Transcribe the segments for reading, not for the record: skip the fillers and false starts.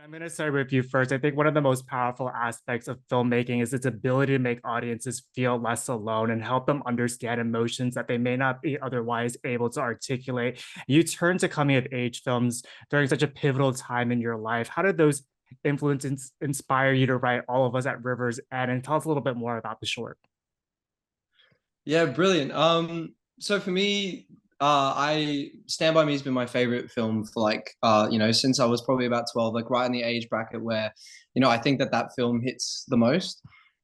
I'm going to start with you first. I think one of the most powerful aspects of filmmaking is its ability to make audiences feel less alone and help them understand emotions that they may not be otherwise able to articulate. You turn to coming of age films during such a pivotal time in your life. How did those influences inspire you to write All of Us at River's End? And tell us a little bit more about the short. Yeah, brilliant. So for me, I Stand By Me has been my favorite film for since I was probably about 12, like right in the age bracket where, I think that film hits the most.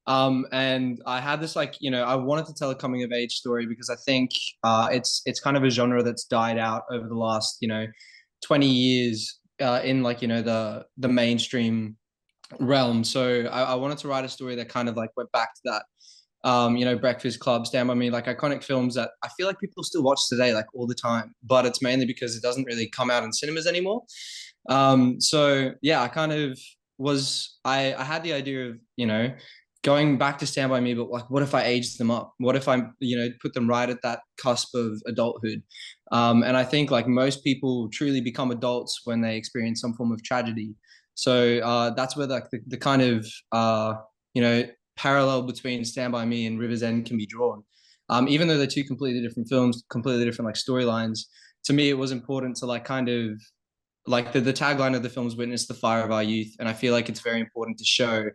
And I had this I wanted to tell a coming of age story because I think it's kind of a genre that's died out over the last, 20 years in the mainstream realm. So I wanted to write a story that kind of like went back to that Breakfast Club, Stand By Me, like iconic films that I feel like people still watch today, like all the time. But it's mainly because it doesn't really come out in cinemas anymore. So yeah, I kind of I had the idea of, going back to Stand By Me, but like, what if I aged them up? What if I, put them right at that cusp of adulthood? And I think like most people truly become adults when they experience some form of tragedy. So that's where like the kind of, you know, parallel between Stand By Me and River's End can be drawn. Even though they're two completely different films, completely different like storylines, to me it was important to like kind of like the tagline of the film is "Witness the fire of our youth," and I feel like it's very important to show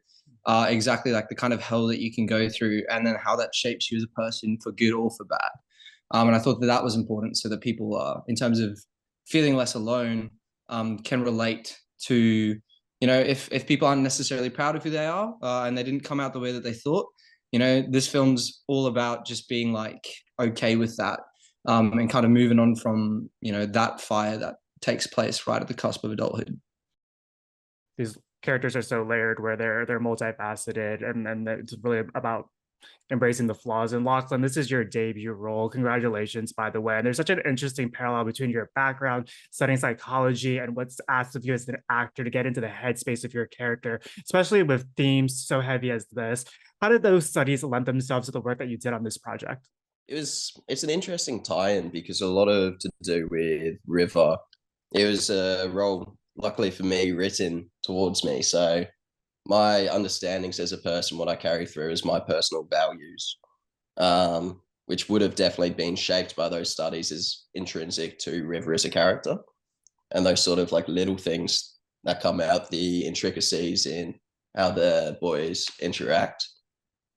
exactly like the kind of hell that you can go through, and then how that shapes you as a person for good or for bad. And I thought that that was important so that people, in terms of feeling less alone, can relate to, if people aren't necessarily proud of who they are and they didn't come out the way that they thought, this film's all about just being like okay with that, and kind of moving on from, that fire that takes place right at the cusp of adulthood. These characters are so layered where they're multifaceted and it's really about embracing the flaws. And Lachlan, this is your debut role. Congratulations, by the way. And there's such an interesting parallel between your background studying psychology and what's asked of you as an actor to get into the headspace of your character, especially with themes so heavy as this. How did those studies lend themselves to the work that you did on this project? It's an interesting tie-in because a lot of to do with River. It was a role, luckily for me, written towards me. So my understandings as a person, what I carry through is my personal values, which would have definitely been shaped by those studies is intrinsic to River as a character. And those sort of like little things that come out, the intricacies in how the boys interact.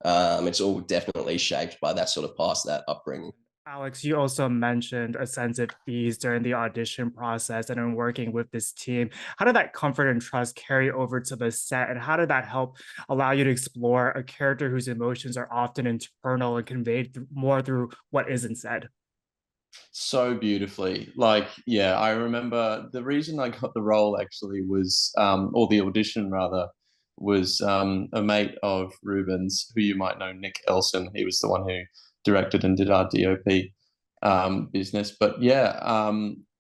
It's all definitely shaped by that sort of past, that upbringing. Alex, you also mentioned a sense of ease during the audition process and in working with this team. How did that comfort and trust carry over to the set? And how did that help allow you to explore a character whose emotions are often internal and conveyed more through what isn't said? So beautifully. Like, yeah, I remember the reason I got the role actually was, or the audition rather, was a mate of Ruben's, who you might know, Nick Elson. He was the one who directed and did our DOP business. But yeah,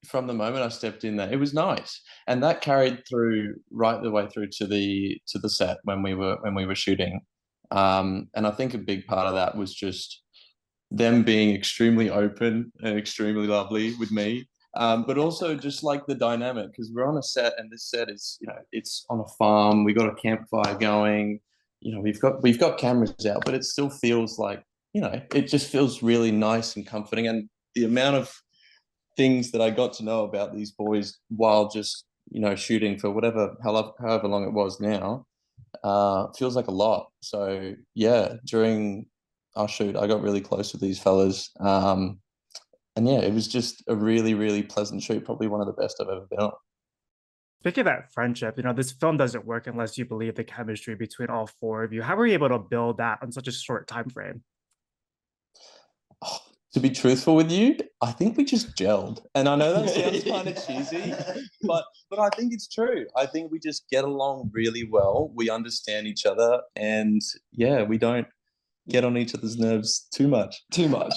from the moment I stepped in there, it was nice, and that carried through right the way through to the set when we were shooting. And I think a big part of that was just them being extremely open and extremely lovely with me. But also just like the dynamic, because we're on a set and this set is, it's on a farm. We got a campfire going. We've got cameras out, but it still feels like, it just feels really nice and comforting. And the amount of things that I got to know about these boys while just, shooting for however long it was now, feels like a lot. So yeah, during our shoot, I got really close with these fellas. And yeah, it was just a really, really pleasant shoot, probably one of the best I've ever been on. Speaking of that friendship, this film doesn't work unless you believe the chemistry between all four of you. How were you able to build that on such a short time frame? Oh, to be truthful with you, I think we just gelled. And I know that sounds kind of cheesy, but I think it's true. I think we just get along really well. We understand each other, and yeah, we don't get on each other's nerves too much. Too much.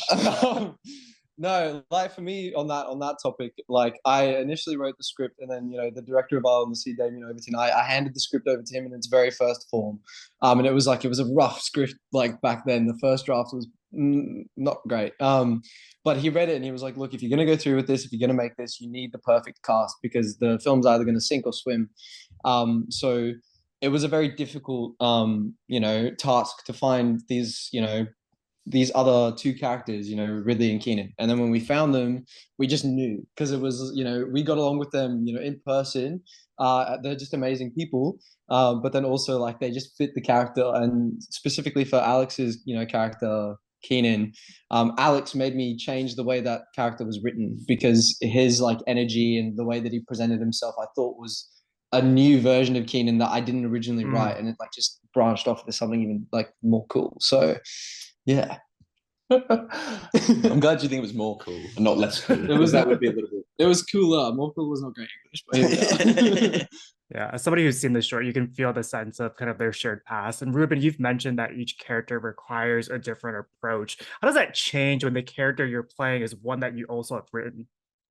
No, like for me on that topic, like I initially wrote the script, and then the director of Isle on the Sea, Damien Overton, I handed the script over to him in its very first form, and it was a rough script like back then. The first draft not great. But he read it and he was like, look, if you're going to go through with this, if you're going to make this, you need the perfect cast because the film's either going to sink or swim. So it was a very difficult, task to find these other two characters, Ridley and Keenan. And then when we found them, we just knew because it was, we got along with them, in person. They're just amazing people. But then also like they just fit the character, and specifically for Alex's, character Keenan, Alex made me change the way that character was written because his like energy and the way that he presented himself, I thought was a new version of Keenan that I didn't originally write, and it like just branched off into something even like more cool. So yeah. I'm glad you think it was more cool and not less cool. It was that would be a little bit. It was cooler. More cool was not great English, but Yeah, as somebody who's seen the short, you can feel the sense of kind of their shared past. And Ruben, you've mentioned that each character requires a different approach. How does that change when the character you're playing is one that you also have written?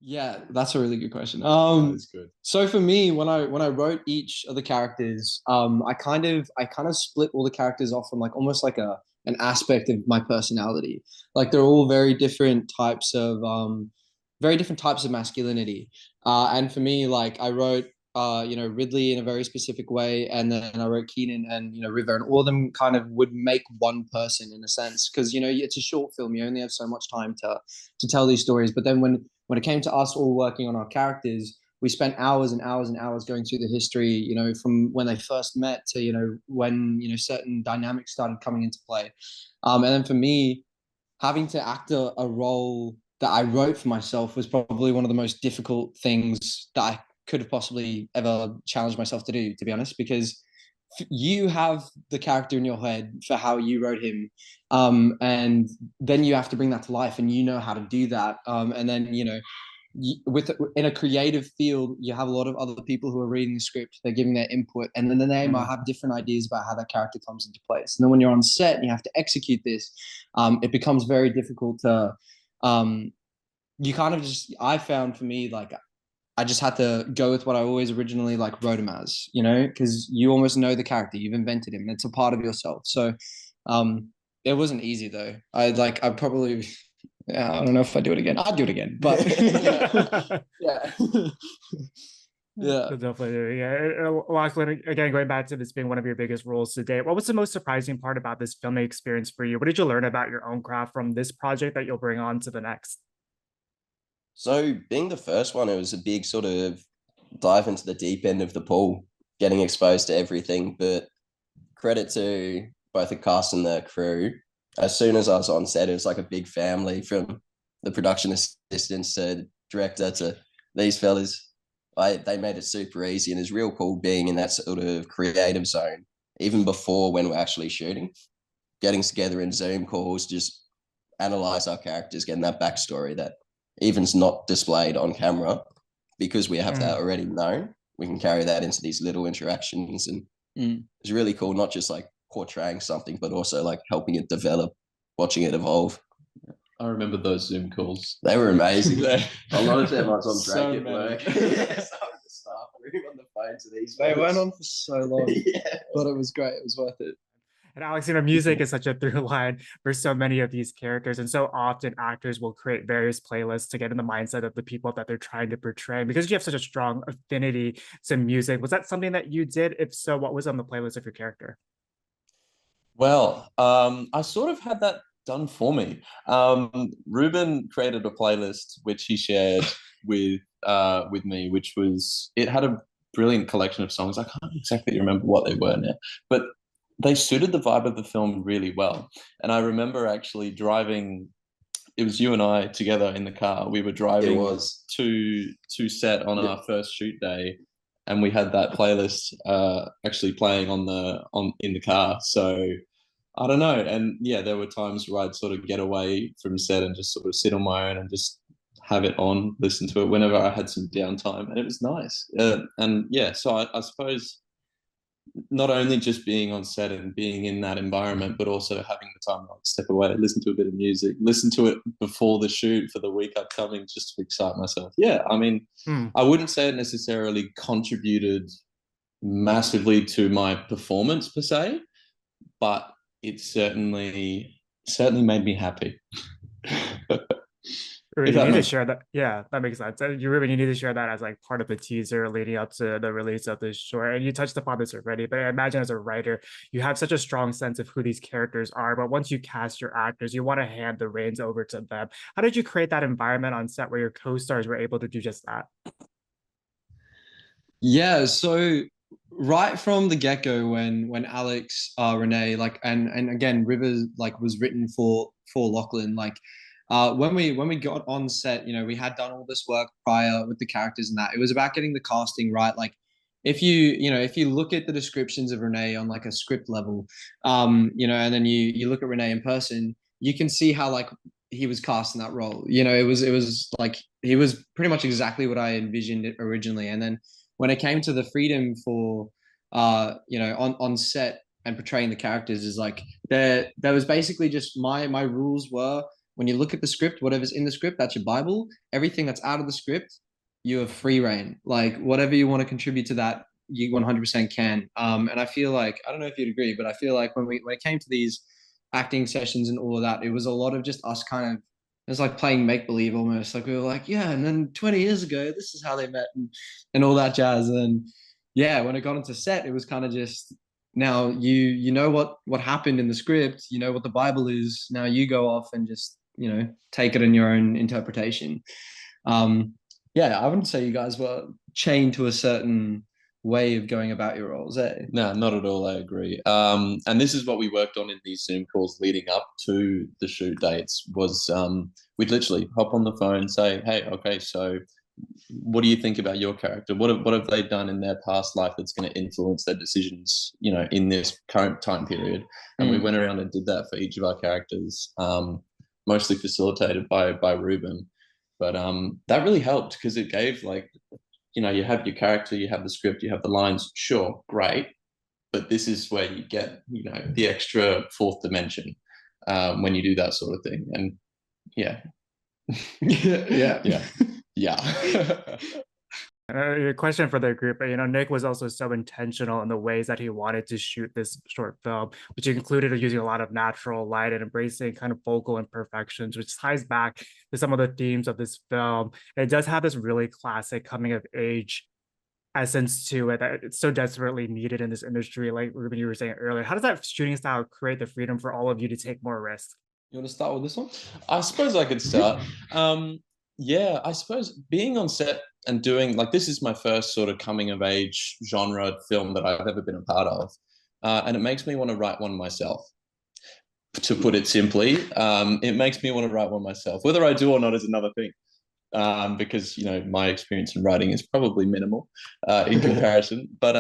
yeah, that's a really good question. That's good. So for me, when I wrote each of the characters, I kind of split all the characters off from like almost like an aspect of my personality. Like they're all very different types of masculinity. And for me, like I wrote Ridley in a very specific way, and then I wrote Keenan and River, and all of them kind of would make one person in a sense because it's a short film. You only have so much time to tell these stories. But then when it came to us all working on our characters, we spent hours and hours and hours going through the history, from when they first met to when certain dynamics started coming into play. And then for me, having to act a role that I wrote for myself was probably one of the most difficult things that I could have possibly ever challenged myself to do, to be honest, because you have the character in your head for how you wrote him, and then you have to bring that to life, and how to do that, and then in a creative field, you have a lot of other people who are reading the script, they're giving their input, and then they might have different ideas about how that character comes into place. And then when you're on set and you have to execute this, it becomes very difficult to I found for me, like I just had to go with what I always originally like wrote him as, because you almost know the character, you've invented him, it's a part of yourself. So it wasn't easy though. I probably, yeah, I don't know if I do it again. I'd do it again, but yeah. Yeah. Definitely. Yeah. Lachlan, again, going back to this being one of your biggest roles to date, what was the most surprising part about this filming experience for you? What did you learn about your own craft from this project that you'll bring on to the next? So being the first one, it was a big sort of dive into the deep end of the pool, getting exposed to everything. But credit to both the cast and the crew. As soon as I was on set, it was like a big family, from the production assistants to director to these fellas. They made it super easy, and it's real cool being in that sort of creative zone, even before when we're actually shooting, getting together in Zoom calls, just analyze our characters, getting that backstory that even's not displayed on camera, because we have that already known. We can carry that into these little interactions, and it's really cool, not just like portraying something, but also like helping it develop, watching it evolve. I remember those Zoom calls. They were amazing. A lot of them I was on So break at work. Some of the staff were on the phone to these. They went on for so long, Yeah. but it was great. It was worth it. And Alex, music is such a through line for so many of these characters. And so often actors will create various playlists to get in the mindset of the people that they're trying to portray. Because you have such a strong affinity to music, was that something that you did? If so, what was on the playlist of your character? Well, I sort of had that done for me. Ruben created a playlist which he shared with me, it had a brilliant collection of songs. I can't exactly remember what they were now, but they suited the vibe of the film really well. And I remember actually driving. It was you and I together in the car. We were driving to set on our first shoot day, and we had that playlist actually playing in the car. So I don't know. And yeah, there were times where I'd sort of get away from set and just sort of sit on my own and just have it on, listen to it whenever I had some downtime, and it was nice. And yeah, so I suppose not only just being on set and being in that environment, but also having the time to like step away, listen to a bit of music, listen to it before the shoot for the week upcoming, just to excite myself. Yeah, I mean, I wouldn't say it necessarily contributed massively to my performance per se, but it certainly certainly made me happy. Ruben, If you that need to makes share that. Yeah, that makes sense. Ruben, you need to share that as like part of the teaser leading up to the release of this short. And you touched upon this already, but I imagine as a writer, you have such a strong sense of who these characters are. But once you cast your actors, you want to hand the reins over to them. How did you create that environment on set where your co-stars were able to do just that? Yeah, so right from the get-go, when Alex, Renee, like, and again, Rivers, like, was written for Lachlan, like, when we got on set, we had done all this work prior with the characters and that. It was about getting the casting right. Like, if you look at the descriptions of Renee on like a script level, and then you look at Renee in person, you can see how like he was cast in that role. It was like he was pretty much exactly what I envisioned it originally, and then when it came to the freedom for on set and portraying the characters, is like there was basically just my rules were, when you look at the script, whatever's in the script, that's your Bible. Everything that's out of the script, you have free reign. Like, whatever you want to contribute to that, you 100% can. And I feel like, I don't know if you'd agree, but I feel like when it came to these acting sessions and all of that, it was a lot of just us kind of, it was like playing make believe almost. Like, we were like, yeah, and then 20 years ago, this is how they met, and all that jazz. And yeah, when it got into set, it was kind of just, now you know what happened in the script, you know what the Bible is. Now you go off and just take it in your own interpretation. Yeah, I wouldn't say you guys were chained to a certain way of going about your roles, eh? No, not at all. I agree. And this is what we worked on in these Zoom calls leading up to the shoot dates. Was we'd literally hop on the phone, say, "Hey, okay, so what do you think about your character? What have they done in their past life that's going to influence their decisions, in this current time period?" And we went around and did that for each of our characters, mostly facilitated by Ruben. But that really helped because it gave, like, you have your character, you have the script, you have the lines. Sure, great, but this is where you get, the extra fourth dimension when you do that sort of thing. And yeah, Yeah. yeah, yeah. A question for the group, Nick was also so intentional in the ways that he wanted to shoot this short film, which included using a lot of natural light and embracing kind of focal imperfections, which ties back to some of the themes of this film. And it does have this really classic coming of age essence to it that it's so desperately needed in this industry. Like Ruben, you were saying earlier, how does that shooting style create the freedom for all of you to take more risks? You want to start with this one? I suppose I could start. Yeah, I suppose being on set and doing, like, this is my first sort of coming of age genre film that I've ever been a part of. And it makes me want to write one myself. To put it simply, it makes me want to write one myself. Whether I do or not is another thing. Because my experience in writing is probably minimal in comparison. But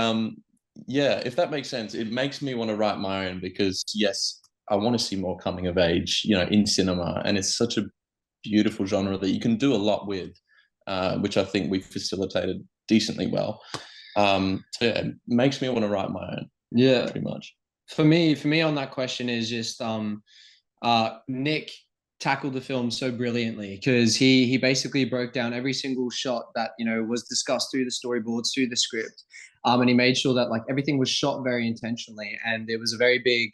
yeah, if that makes sense, it makes me want to write my own because yes, I want to see more coming of age, in cinema, and it's such a beautiful genre that you can do a lot with, which I think we facilitated decently well. So yeah, it makes me want to write my own. Yeah, pretty much. For me on that question is just Nick tackled the film so brilliantly because he basically broke down every single shot that was discussed through the storyboards, through the script, and he made sure that like everything was shot very intentionally. And it was a very big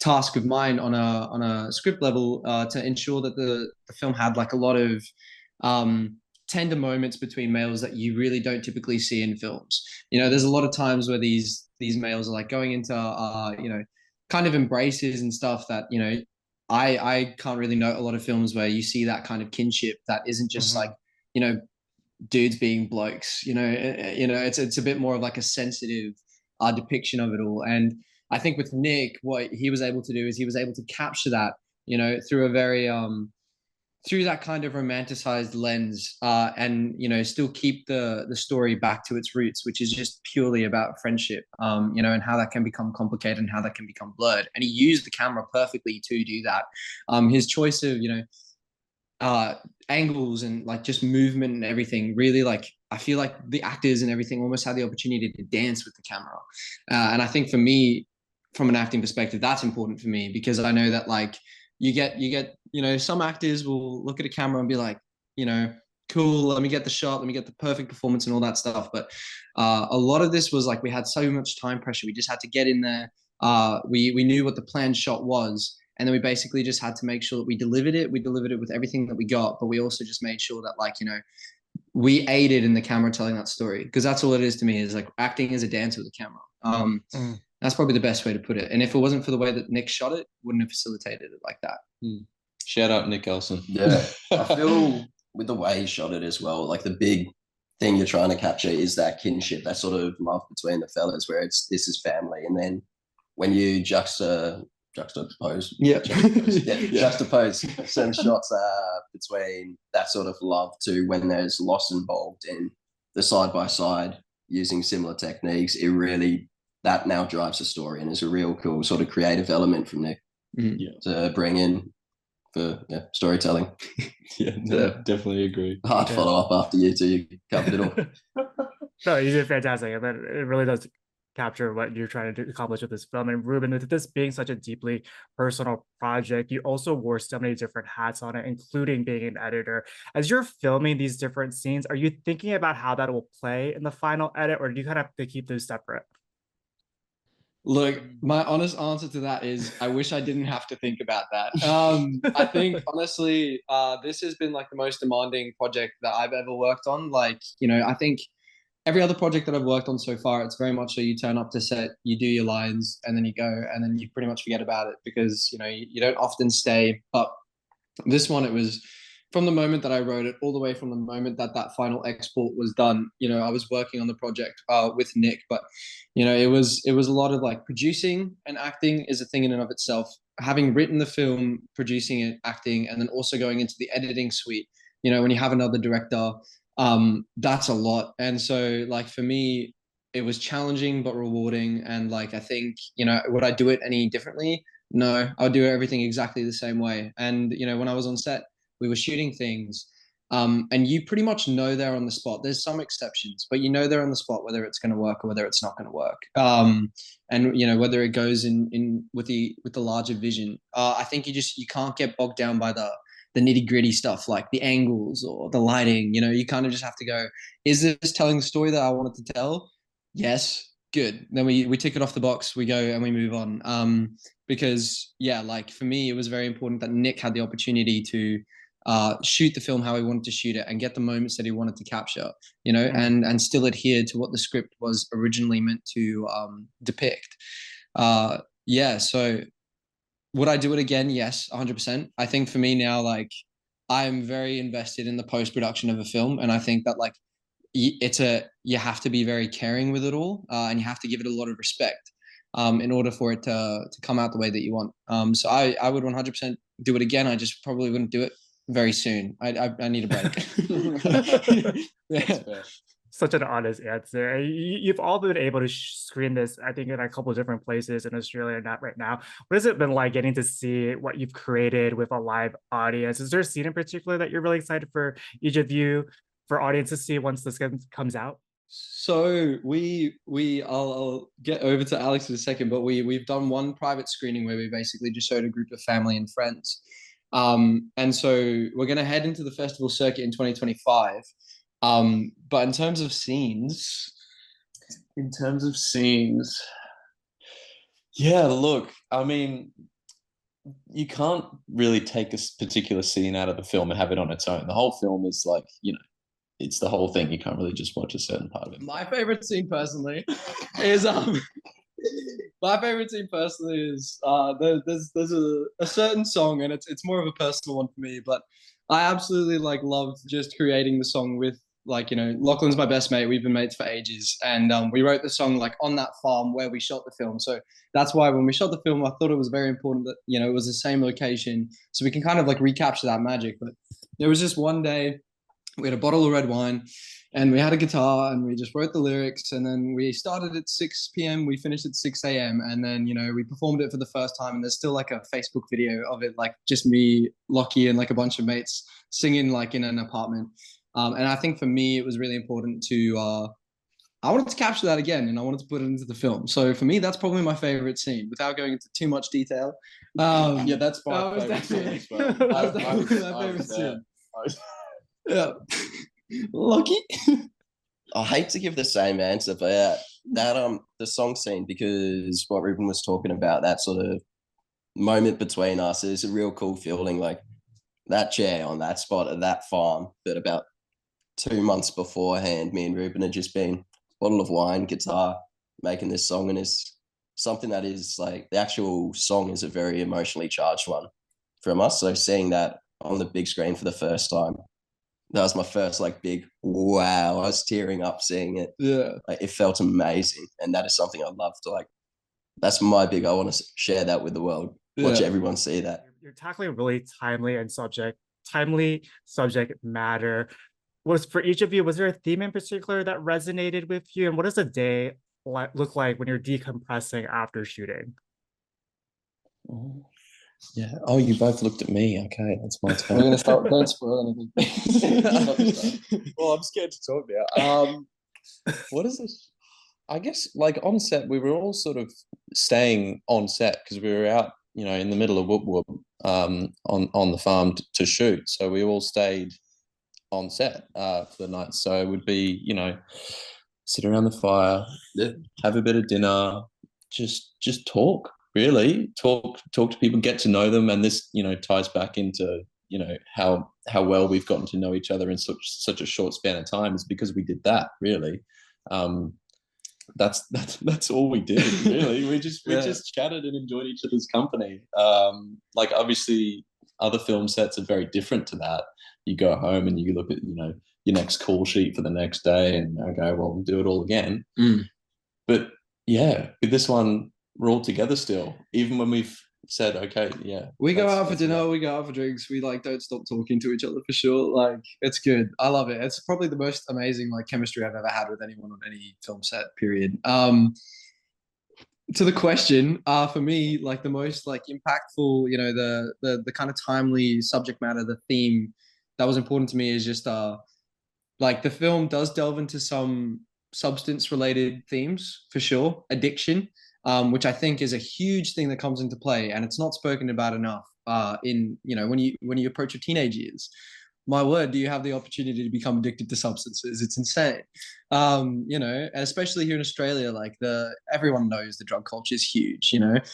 task of mine on a script level to ensure that the film had like a lot of tender moments between males that you really don't typically see in films. There's a lot of times where these males are like going into kind of embraces and stuff that I can't really note a lot of films where you see that kind of kinship that isn't just like dudes being blokes. It's a bit more of like a sensitive depiction of it all. And I think with Nick, what he was able to do is he was able to capture that through a very through that kind of romanticized lens, and still keep the story back to its roots, which is just purely about friendship, and how that can become complicated and how that can become blurred. And he used the camera perfectly to do that. His choice of angles and like just movement and everything, really, like, I feel like the actors and everything almost had the opportunity to dance with the camera. And I think for me, from an acting perspective, that's important for me because I know that like you get some actors will look at a camera and be like, cool, let me get the shot, let me get the perfect performance and all that stuff. But a lot of this was like we had so much time pressure, we just had to get in there. We knew what the planned shot was, And then we basically just had to make sure that we delivered it. We delivered it with everything that we got, but we also just made sure that, like, you know, we aided in the camera telling that story, because that's all it is to me, is like acting as a dancer with a camera. That's probably the best way to put it. And if it wasn't for the way that Nick shot it, wouldn't have facilitated it like that. Shout out Nick Elson. Yeah, I feel with the way he shot it as well, like the big thing you're trying to capture is that kinship, that sort of love between the fellas, where this is family, and then when you juxtapose certain shots between that sort of love to when there's loss involved in the side by side using similar techniques, it really, that now drives the story and is a real cool sort of creative element from Nick to bring in for storytelling. Definitely agree. Hard follow up after you two covered it all. No, you did fantastic. And it really does capture what you're trying to accomplish with this film. And Ruben, with this being such a deeply personal project, you also wore so many different hats on it, including being an editor. As you're filming these different scenes, are you thinking about how that will play in the final edit, or do you kind of have to keep those separate? Look, my honest answer to that is I wish I didn't have to think about that. I think, honestly, this has been like the most demanding project that I've ever worked on. Like, you know, I think every other project that I've worked on so far, it's very much so you turn up to set, you do your lines, and then you go, and then you pretty much forget about it, because, you know, you don't often stay. But this one, it was from the moment that I wrote it all the way from the moment that that final export was done. You know, I was working on the project with Nick, but, you know, it was a lot of like producing, and acting is a thing in and of itself. Having written the film, producing it, acting, and then also going into the editing suite, you know, when you have another director, that's a lot. And so, like, for me, it was challenging but rewarding. And like, I think, you know, would I do it any differently? No, I would do everything exactly the same way. And, you know, when I was on set, we were shooting things, and you pretty much know they're on the spot. There's some exceptions, but you know they're on the spot whether it's going to work or whether it's not going to work. And you know, whether it goes in with the larger vision. I think you can't get bogged down by the nitty gritty stuff, like the angles or the lighting. You know, you kind of just have to go, is this telling the story that I wanted to tell? Yes, good. Then we tick it off the box, we go and we move on. Because yeah, like for me, it was very important that Nick had the opportunity to shoot the film how he wanted to shoot it and get the moments that he wanted to capture, you know, and still adhere to what the script was originally meant to depict. So would I do it again? Yes, 100%. I think for me now, like, I'm very invested in the post-production of a film, and I think that, like, you have to be very caring with it all, and you have to give it a lot of respect in order for it to come out the way that you want. So I would 100% do it again. I just probably wouldn't do it very soon. I need a break. Yeah. Such an honest answer. You've all been able to screen this, I think, in a couple of different places in Australia, not right now. What has it been like getting to see what you've created with a live audience? Is there a scene in particular that you're really excited for each of you, for audience to see once this comes out? So I'll get over to Alex in a second, but we've done one private screening where we basically just showed a group of family and friends. And so we're going to head into the festival circuit in 2025. But in terms of scenes, yeah, look, I mean, you can't really take a particular scene out of the film and have it on its own. The whole film is like, you know, it's the whole thing. You can't really just watch a certain part of it. My favorite scene personally is there's a certain song, and it's more of a personal one for me, but I absolutely like love just creating the song with, like, you know, Lachlan's my best mate. We've been mates for ages, and we wrote the song like on that farm where we shot the film. So that's why when we shot the film, I thought it was very important that, you know, it was the same location, so we can kind of like recapture that magic. But there was just one day we had a bottle of red wine and we had a guitar and we just wrote the lyrics, and then we started at 6 p.m. we finished at 6 a.m. and then, you know, we performed it for the first time, and there's still like a Facebook video of it, like just me, Lockie, and like a bunch of mates singing like in an apartment. And I think for me, it was really important to, I wanted to capture that again, and I wanted to put it into the film. So for me, that's probably my favorite scene, without going into too much detail. Yeah, that's my favorite scene as well. That was definitely my favorite scene. Yeah. Lucky. I hate to give the same answer, but that the song scene, because what Ruben was talking about, that sort of moment between us. It's a real cool feeling, like that chair on that spot at that farm. But about 2 months beforehand, me and Ruben had just been bottle of wine, guitar, making this song, and it's something that is like the actual song is a very emotionally charged one from us. So seeing that on the big screen for the first time, that was my first like big wow. I was tearing up seeing it. Yeah. Like it felt amazing, and that is something I'd love to like. That's my big. I want to share that with the world. Watch everyone see that. You're tackling really timely subject matter. Was for each of you, was there a theme in particular that resonated with you? And what does a day look like when you're decompressing after shooting? Yeah. Oh, you both looked at me. Okay, that's my turn. We're gonna start. Don't spoil anything. Well, I'm scared to talk now. What is this? I guess like on set, we were all sort of staying on set because we were out, in the middle of whoop whoop, on the farm to shoot. So we all stayed on set for the night. So it would be, sit around the fire, have a bit of dinner, just talk, really talk to people, get to know them. And this, ties back into, how well we've gotten to know each other in such a short span of time is because we did that, really. That's all we did, really. We just chatted and enjoyed each other's company. Like obviously other film sets are very different to that. You go home and you look at, your next call sheet for the next day and okay, well, we'll do it all again. But yeah, with this one, we're all together still, even when we've said, okay, yeah. We go out for dinner, we go out for drinks, we like don't stop talking to each other for sure. Like it's good. I love it. It's probably the most amazing like chemistry I've ever had with anyone on any film set, period. To the question, for me, like the most like impactful, the kind of timely subject matter, the theme that was important to me is just like the film does delve into some substance related themes for sure, addiction, which I think is a huge thing that comes into play, and it's not spoken about enough. In when you approach your teenage years, my word, do you have the opportunity to become addicted to substances? It's insane. And especially here in Australia, like everyone knows the drug culture is huge. And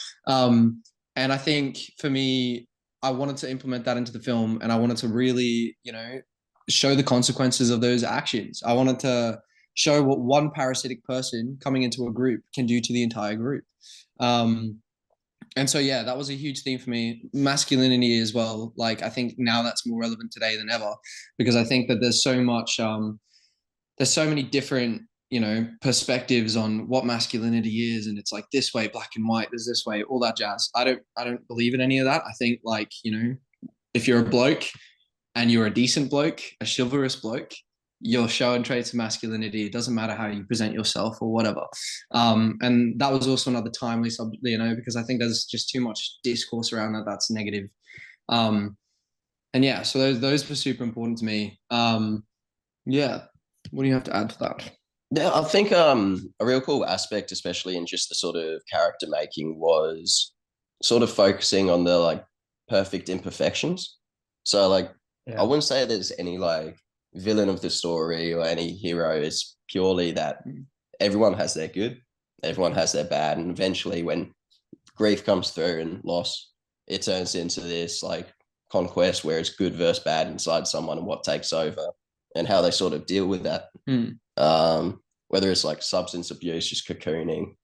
I think for me, I wanted to implement that into the film, and I wanted to really, show the consequences of those actions. I wanted to show what one parasitic person coming into a group can do to the entire group. And so, yeah, that was a huge theme for me. Masculinity as well. Like, I think now that's more relevant today than ever, because I think that there's so much, there's so many different, perspectives on what masculinity is. And it's like this way, black and white, there's this way, all that jazz. I don't believe in any of that. I think like, if you're a bloke and you're a decent bloke, a chivalrous bloke, you're showing traits of masculinity. It doesn't matter how you present yourself or whatever. And that was also another timely subject, because I think there's just too much discourse around that that's negative. And yeah, so those were super important to me. Yeah. What do you have to add to that? Yeah, I think a real cool aspect, especially in just the sort of character making, was sort of focusing on the like perfect imperfections. So like I wouldn't say there's any like villain of the story or any hero. It's purely that everyone has their good, everyone has their bad, and eventually when grief comes through and loss, it turns into this like conquest where it's good versus bad inside someone and what takes over and how they sort of deal with that. Whether it's like substance abuse, just cocooning,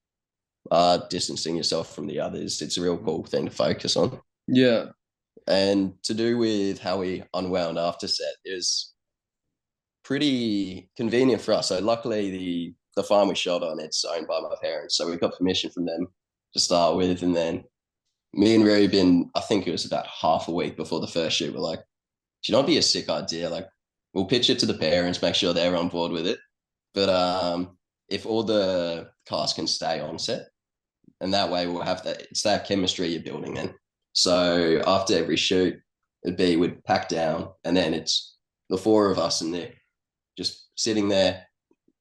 distancing yourself from the others, it's a real cool thing to focus on. Yeah. And to do with how we unwound after set is pretty convenient for us. So luckily the farm we shot on, it's owned by my parents. So we got permission from them to start with. And then me and Ruben, I think it was about half a week before the first shoot, we're like, do you know, it'd be a sick idea? Like we'll pitch it to the parents, make sure they're on board with it. But if all the cast can stay on set, and that way we'll have it's that chemistry you're building then. So after every shoot, we'd pack down, and then it's the four of us and Nick just sitting there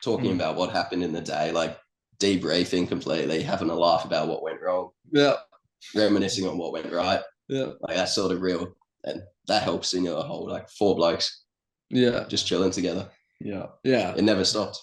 talking about what happened in the day, like debriefing completely, having a laugh about what went wrong. Yeah. Reminiscing on what went right. Yeah. Like that's sort of real. And that helps in your whole like four blokes. Yeah. Just chilling together. Yeah. Yeah. It never stopped.